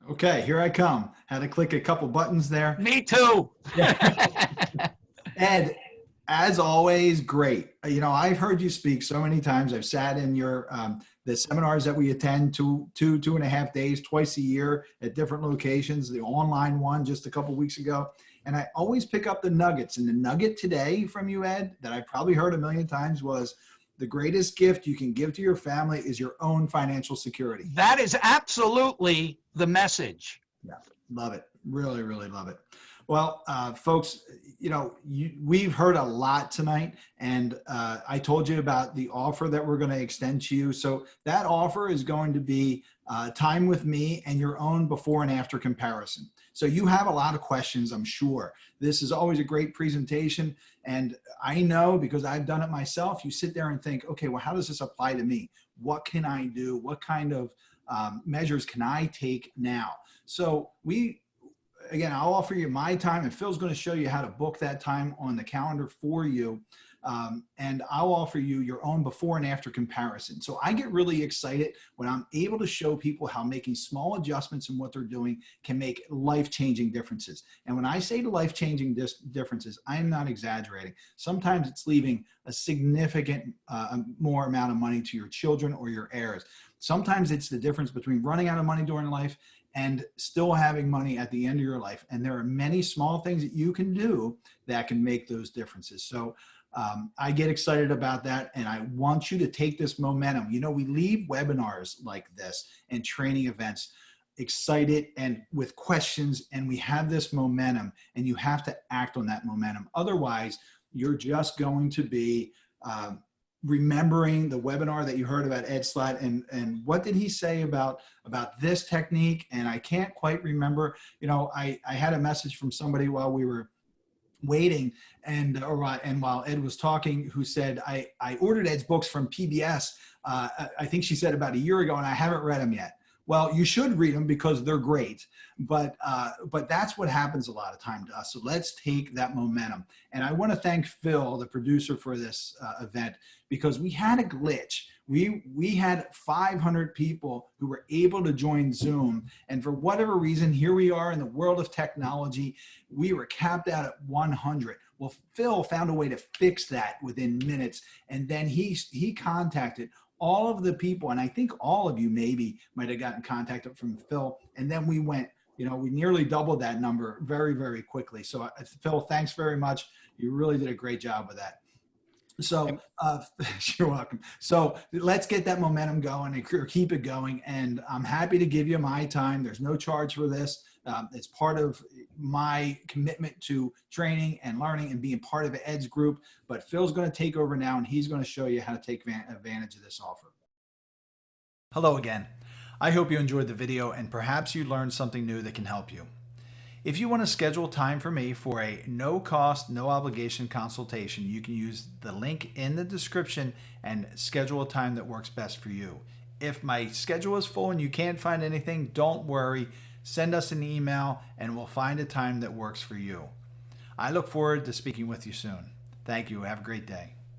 Okay, here I come. Had to click a couple buttons there. Me too. Ed, as always, great. You know, I've heard you speak so many times. I've sat in your the seminars that we attend 2.5 days, twice a year at different locations, the online one just a couple weeks ago. And I always pick up the nuggets. And the nugget today from you, Ed, that I probably heard a million times was the greatest gift you can give to your family is your own financial security. That is absolutely the message. Yeah, love it. Really, really love it. Well, folks, you know, we've heard a lot tonight, and I told you about the offer that we're going to extend to you. So that offer is going to be time with me and your own before and after comparison. So you have a lot of questions, I'm sure. This is always a great presentation, and I know because I've done it myself, you sit there and think, okay, well, how does this apply to me? What can I do? What kind of measures can I take now? So again, I'll offer you my time, and Phil's going to show you how to book that time on the calendar for you. and I'll offer you your own before and after comparison. So I get really excited when I'm able to show people how making small adjustments in what they're doing can make life-changing differences. And when I say life-changing differences, I'm not exaggerating. Sometimes it's leaving a significant more amount of money to your children or your heirs. Sometimes it's the difference between running out of money during life and still having money at the end of your life. And there are many small things that you can do that can make those differences. So I get excited about that, and I want you to take this momentum. You know, we leave webinars like this and training events excited and with questions, and we have this momentum, and you have to act on that momentum. Otherwise, you're just going to be remembering the webinar that you heard about Ed Slott, and what did he say about this technique? And I can't quite remember. You know, I had a message from somebody while we were waiting, and while Ed was talking, who said, I ordered Ed's books from PBS, I think she said about a year ago, and I haven't read them yet. Well, you should read them because they're great, but that's what happens a lot of time to us. So let's take that momentum. And I want to thank Phil, the producer for this event, because we had a glitch. We had 500 people who were able to join Zoom, and for whatever reason, here we are in the world of technology, we were capped out at 100. Well, Phil found a way to fix that within minutes, and then he contacted all of the people, and I think all of you maybe might have gotten contacted from Phil, and then we went, you know, we nearly doubled that number very, very quickly. So Phil, thanks very much. You really did a great job with that. So you're welcome. So let's get that momentum going and keep it going. And I'm happy to give you my time. There's no charge for this. It's part of my commitment to training and learning and being part of Ed's group. But Phil's going to take over now, and he's going to show you how to take advantage of this offer. Hello again. I hope you enjoyed the video, and perhaps you learned something new that can help you. If you want to schedule time for me for a no cost, no obligation consultation, you can use the link in the description and schedule a time that works best for you. If my schedule is full and you can't find anything, don't worry. Send us an email and we'll find a time that works for you. I look forward to speaking with you soon. Thank you. Have a great day.